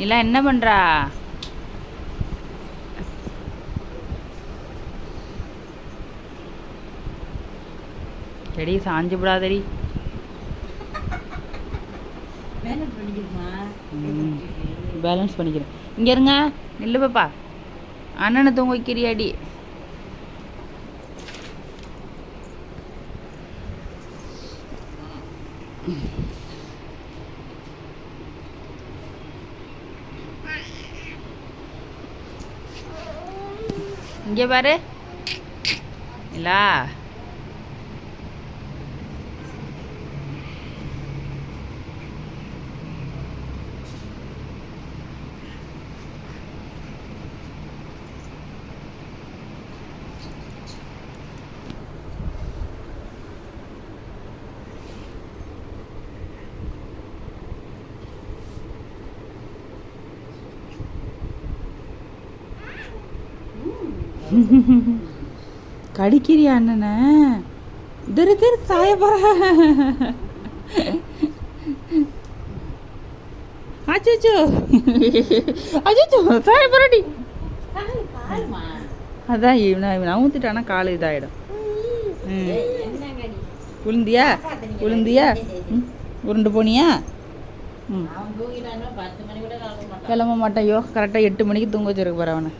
நிலா என்ன பண்ணுறா? செடி சாஞ்சு விடாதடி. பேலன்ஸ் பண்ணிக்கிறேன். இங்கே இருங்க, நில்லு பாப்பா. அண்ணனை தூங்க வைக்கிறியாடி? இங்கே பாரு நிலா. கடிக்கிறியா அண்ணனை? திரு திரு சாய போற. அச்சோ அச்சோ சாய போறடி. அதான் இவன் அவுத்துட்டானா காலு இதாயிடும். உளுந்தியா உளுந்தியா? உருண்டு போனியா? கிளம்ப மாட்டேன். ஐயோ கரெக்டாக 8 மணிக்கு தூங்க வச்சிருக்க போற அவனை.